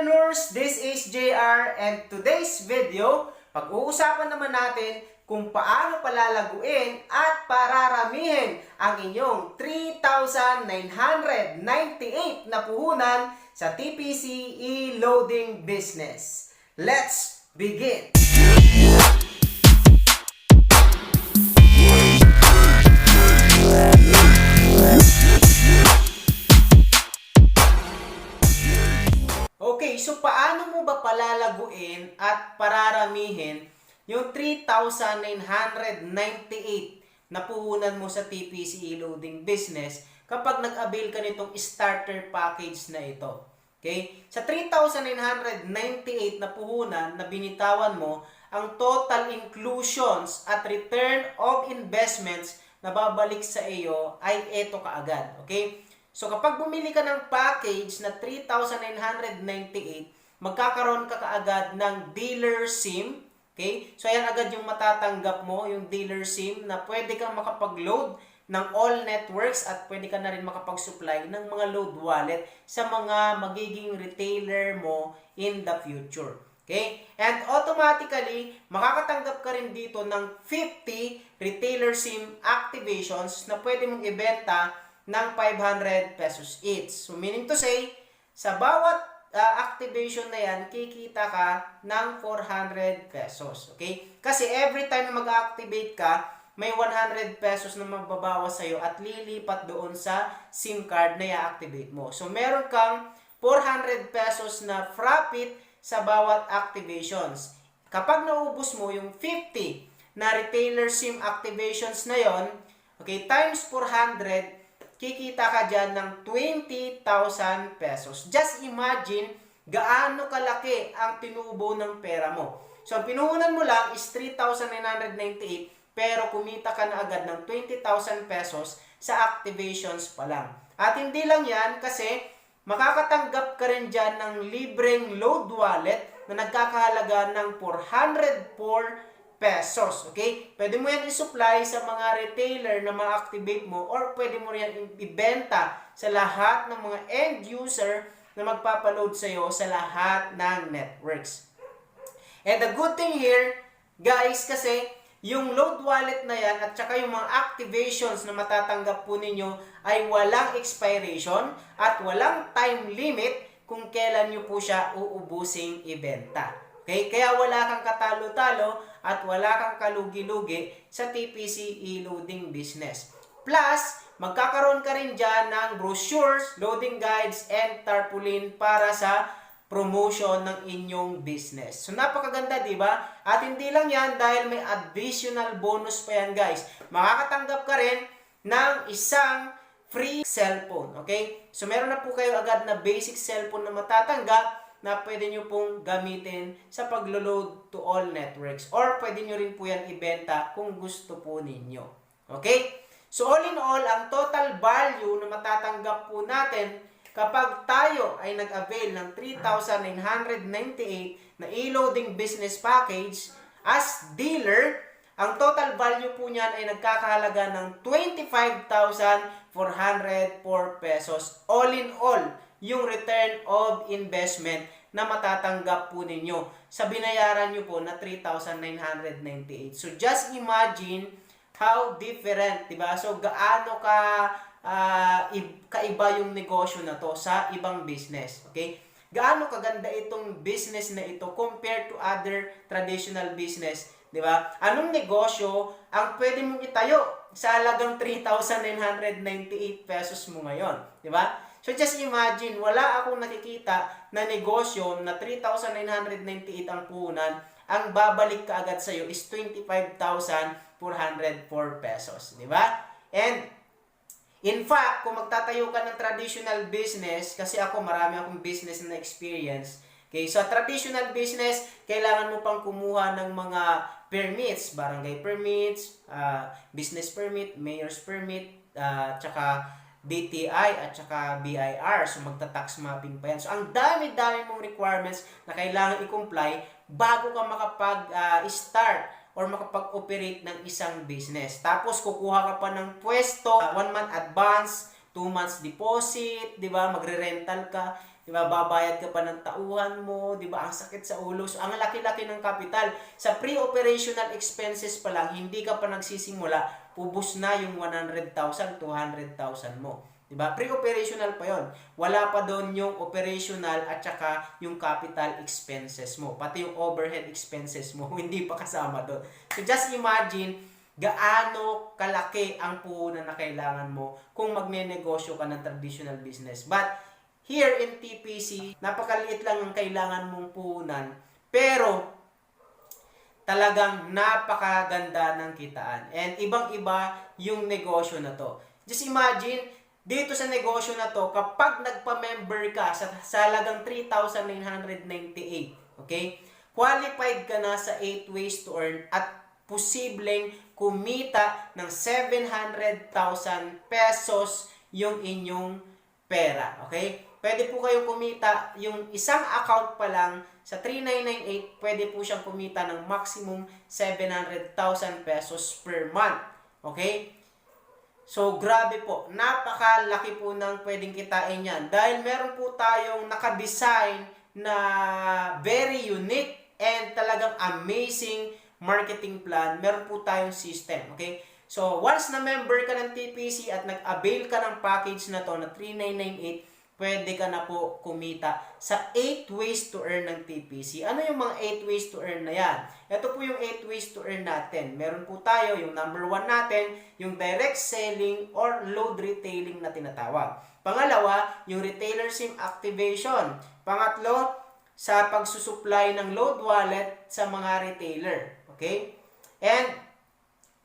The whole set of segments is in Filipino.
Telepreneurs, this is JR, and today's video, pag-uusapan naman natin kung paano palalaguin at pararamihin ang inyong 3,998 na puhunan sa TPC e-loading business. Let's begin! Okay, so paano mo ba palalaguin at pararamihin yung 3,998 na puhunan mo sa TPC e-loading business kapag nag-avail ka nitong starter package na ito? Okay? Sa 3,998 na puhunan na binitawan mo, ang total inclusions at return of investments na babalik sa iyo ay ito kaagad. Okay? So kapag bumili ka ng package na 3,998, magkakaroon ka kaagad ng dealer SIM. Okay? So ayan agad yung matatanggap mo, yung dealer SIM na pwede kang makapag-load ng all networks at pwede ka na rin makapag-supply ng mga load wallet sa mga magiging retailer mo in the future. Okay? And automatically, makakatanggap ka rin dito ng 50 retailer SIM activations na pwede mong ibenta ng 500 pesos each. So meaning to say, sa bawat activation na yan, kikita ka ng 400 pesos. Okay? Kasi every time na mag-activate ka, may 100 pesos na mababawas sa'yo at lilipat doon sa SIM card na i-activate mo. So meron kang 400 pesos na profit sa bawat activations. Kapag naubos mo yung 50 na retailer SIM activations na yon, okay, times 400, kikita ka dyan ng 20,000 pesos. Just imagine gaano kalaki ang tinubo ng pera mo. So, ang pinuhunan mo lang is 3,998 pero kumita ka na agad ng 20,000 pesos sa activations pa lang. At hindi lang yan kasi makakatanggap ka rin dyan ng libreng load wallet na nagkakahalaga ng 404 pesos. Okay? Pwede mo yan i-supply sa mga retailer na ma-activate mo or pwede mo yan ibenta sa lahat ng mga end user na magpapaload sa'yo sa lahat ng networks. And the good thing here, guys, kasi yung load wallet na yan at saka yung mga activations na matatanggap po ninyo ay walang expiration at walang time limit kung kailan nyo po siya uubusing ibenta. Okay? Kaya wala kang katalo-talo at wala kang kalugi-lugi sa TPC e-loading business. Plus, magkakaroon ka rin dyan ng brochures, loading guides, and tarpaulin para sa promotion ng inyong business. So, napakaganda, di ba? At hindi lang yan dahil may additional bonus pa yan, guys. Makakatanggap ka rin ng isang free cellphone. Okay? So, meron na po kayo agad na basic cellphone na matatanggap na pwede nyo pong gamitin sa paglo-load to all networks. Or pwede nyo rin po yan ibenta kung gusto po ninyo. Okay? So all in all, ang total value na matatanggap po natin kapag tayo ay nag-avail ng 3,998 na e-loading business package as dealer, ang total value po niyan ay nagkakahalaga ng 25,404 pesos. All in all, yung return of investment na matatanggap po ninyo sa binayaran nyo po na 3,998. So, just imagine how different, diba? So, gaano kaiba yung negosyo na to sa ibang business, okay? Gaano kaganda itong business na ito compared to other traditional business, diba? Anong negosyo ang pwede mong itayo sa halagang 3,998 pesos mo ngayon, diba? So just imagine, wala akong nakikita na negosyo na 3,998 ang puhunan, ang babalik ka agad sa'yo is 25,404 pesos. Di ba? And in fact, kung magtatayo ka ng traditional business, kasi ako marami akong business na experience, okay, so traditional business, kailangan mo pang kumuha ng mga permits, barangay permits, business permit, mayor's permit, tsaka DTI at saka BIR. So, magta-tax mapping pa yan. So, ang dami-dami mong requirements na kailangan i-comply bago ka makapag-start or makapag-operate ng isang business. Tapos, kukuha ka pa ng pwesto, 1 month advance, 2 months deposit, di ba? Magre-rental ka. Di ba? Babayad ka pa ng tauhan mo, di ba? Ang sakit sa ulo. So, ang laki-laki ng kapital. Sa pre-operational expenses pa lang, hindi ka pa nagsisimula, ubos na yung 100,000, 200,000 mo. Diba? Pre-operational pa yon. Wala pa doon yung operational at saka yung capital expenses mo. Pati yung overhead expenses mo, hindi pa kasama doon. So just imagine, gaano kalaki ang puhunan na kailangan mo kung magne-negosyo ka ng traditional business. But here in TPC, napakaliit lang ang kailangan mong puhunan. Pero talagang napakaganda ng kitaan. And ibang-iba yung negosyo na to. Just imagine, dito sa negosyo na to, kapag nagpa-member ka sa halagang 3,998, okay? Qualified ka na sa 8 ways to earn at posibleng kumita ng 700,000 pesos yung inyong pera, okay? Pwede po kayong kumita, yung isang account pa lang sa 3,998, pwede po siyang kumita ng maximum 700,000 pesos per month, okay? So, grabe po. Napakalaki po ng pwedeng kitain yan. Dahil meron po tayong nakadesign na very unique and talagang amazing marketing plan. Meron po tayong system. Okay? So, once na member ka ng TPC at nag-avail ka ng package na to na 3,998, pwede ka na po kumita sa 8 ways to earn ng TPC. Ano yung mga 8 ways to earn na yan? Ito po yung 8 ways to earn natin. Meron po tayo, yung number 1 natin, yung direct selling or load retailing na tinatawag. Pangalawa, yung retailer SIM activation. Pangatlo, sa pagsusupply ng load wallet sa mga retailer. Okay? And,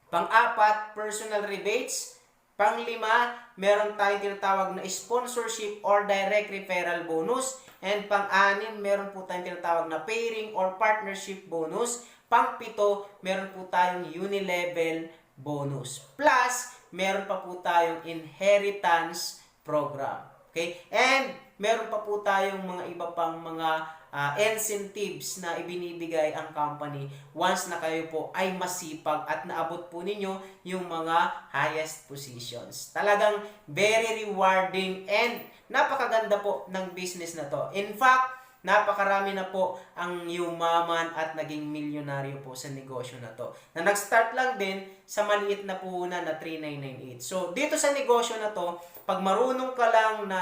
pang-apat, personal rebates. Pang-lima, meron tayong tinatawag na sponsorship or direct referral bonus. And pang-anim, meron po tayong tinatawag na pairing or partnership bonus. Pang-pito, meron po tayong unilevel bonus. Plus, meron pa po tayong inheritance program. Okay? And meron pa po tayong mga iba pang mga incentives na ibinibigay ang company once na kayo po ay masipag at naabot po ninyo yung mga highest positions. Talagang very rewarding and napakaganda po ng business na to. In fact, napakarami na po ang yumaman at naging milyonaryo po sa negosyo na to. Na nag-start lang din sa maliit na puhunan na 3,998. So, dito sa negosyo na to, pag marunong ka lang na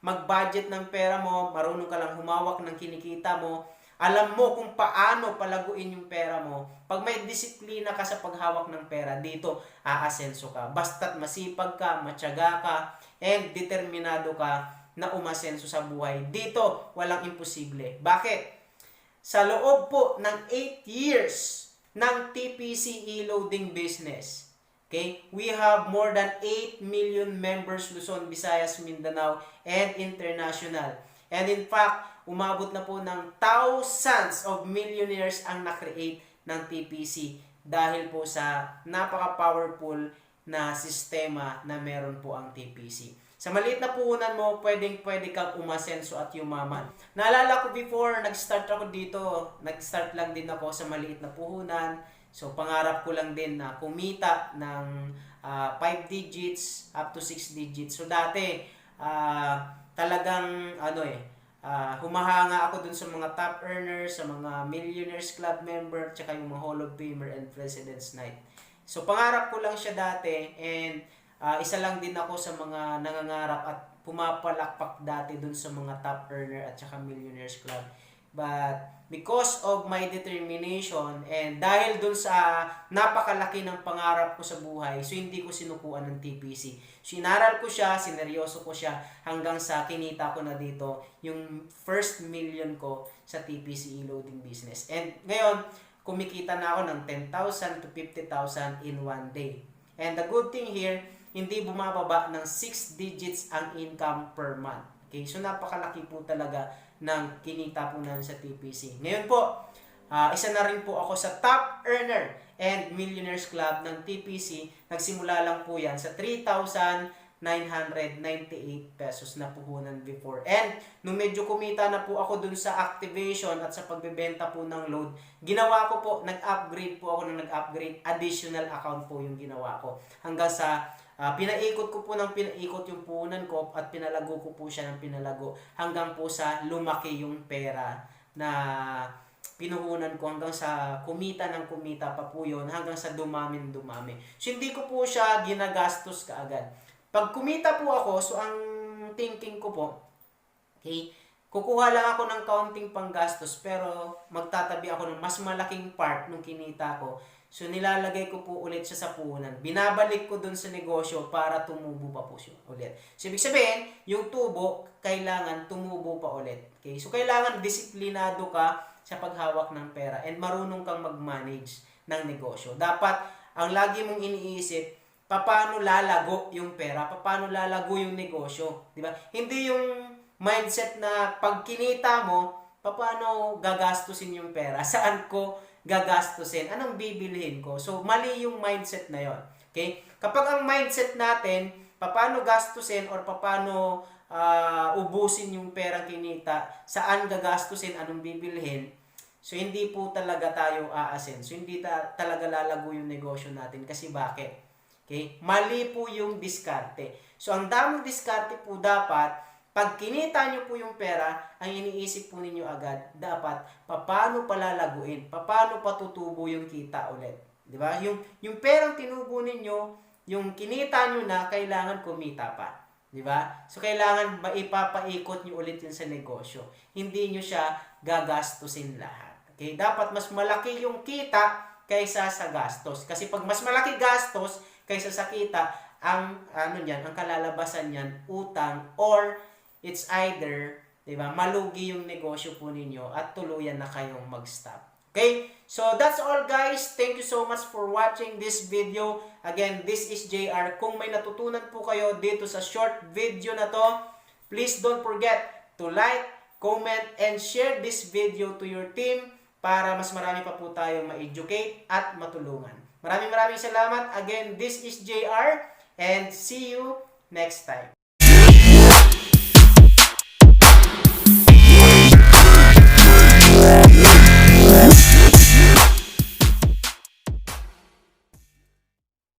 mag-budget ng pera mo, marunong ka lang humawak ng kinikita mo, alam mo kung paano palaguin yung pera mo, pag may disiplina ka sa paghawak ng pera, dito aasenso ka. Basta't masipag ka, matyaga ka, and determinado ka na umasenso sa buhay. Dito, walang imposible. Bakit? Sa loob po ng 8 years ng TPC e-loading business, okay, we have more than 8 million members Luzon, Visayas, Mindanao, and international. And in fact, umabot na po ng thousands of millionaires ang na-create ng TPC dahil po sa napaka-powerful na sistema na meron po ang TPC. Sa maliit na puhunan mo, pwede kang umasenso at yumaman. Naalala ko before, nag-start ako dito, nag-start lang din ako sa maliit na puhunan. So, pangarap ko lang din na kumita ng 5 digits up to 6 digits. So, dati, talagang, humahanga ako dun sa mga top earners, sa mga Millionaires Club member, tsaka yung mga Hall of Famer and President's Night. So, pangarap ko lang siya dati and isa lang din ako sa mga nangangarap at pumapalakpak dati dun sa mga top earner at tsaka Millionaires Club. But because of my determination and dahil dun sa napakalaki ng pangarap ko sa buhay, so hindi ko sinukuan ng TPC. So inaral ko siya, sineryoso ko siya hanggang sa kinita ko na dito yung first million ko sa TPC e-loading business. And ngayon, kumikita na ako ng 10,000 to 50,000 in one day. And the good thing here, hindi bumababa ng 6 digits ang income per month. Okay, so napakalaki po talaga ng kinita po namin sa TPC. Ngayon po, isa na rin po ako sa top earner and Millionaires Club ng TPC. Nagsimula lang po yan sa 3,998 pesos na puhunan before. And nung medyo kumita na po ako dun sa activation at sa pagbebenta po ng load, ginawa ko po, nag-upgrade po ako ng nag-upgrade. Additional account po yung ginawa ko. Hanggang sa Pinaikot ko po ng pinaikot yung puhunan ko at pinalago ko po siya ng pinalago hanggang po sa lumaki yung pera na pinuhunan ko, hanggang sa kumita ng kumita pa po yun, hanggang sa dumami ng dumami. So hindi ko po siya ginagastos kaagad. Pag kumita po ako, so ang thinking ko po, okay, kukuha lang ako ng kaunting panggastos pero magtatabi ako ng mas malaking part ng kinita ko. So nilalagay ko po ulit siya sa puhunan. Binabalik ko dun sa negosyo para tumubo pa po siya ulit. So ibig sabihin, yung tubo, kailangan tumubo pa ulit. Okay? So kailangan disiplinado ka sa paghawak ng pera and marunong kang mag-manage ng negosyo. Dapat, ang lagi mong iniisip, paano lalago yung pera, paano lalago yung negosyo. Diba? Hindi yung mindset na pag kinita mo, paano gagastusin yung pera, saan ko gagastusin, anong bibilhin ko. So, mali yung mindset na yon. Okay? Kapag ang mindset natin, paano gastusin or paano ubusin yung perang kinita, saan gagastusin, anong bibilhin, so hindi po talaga tayo aasin. So, hindi talaga lalago yung negosyo natin. Kasi bakit? Okay? Mali po yung diskarte. So, ang daming diskarte po dapat, pag kinita nyo po yung pera, ang iniisip po ninyo agad, dapat, paano palalaguin? Paano patutubo yung kita ulit? Diba? Yung perang tinubo ninyo, yung kinita nyo na, kailangan kumita pa. Diba? So, kailangan maipapaikot nyo ulit yun sa negosyo. Hindi nyo siya gagastusin lahat. Okay? Dapat mas malaki yung kita kaysa sa gastos. Kasi pag mas malaki gastos kaysa sa kita, ang kalalabasan niyan, utang, or it's either, diba, malugi yung negosyo po ninyo at tuluyan na kayong mag-stop. Okay? So, that's all guys. Thank you so much for watching this video. Again, this is JR. Kung may natutunan po kayo dito sa short video na to, please don't forget to like, comment, and share this video to your team para mas marami pa po tayong ma-educate at matulungan. Maraming salamat. Again, this is JR and see you next time.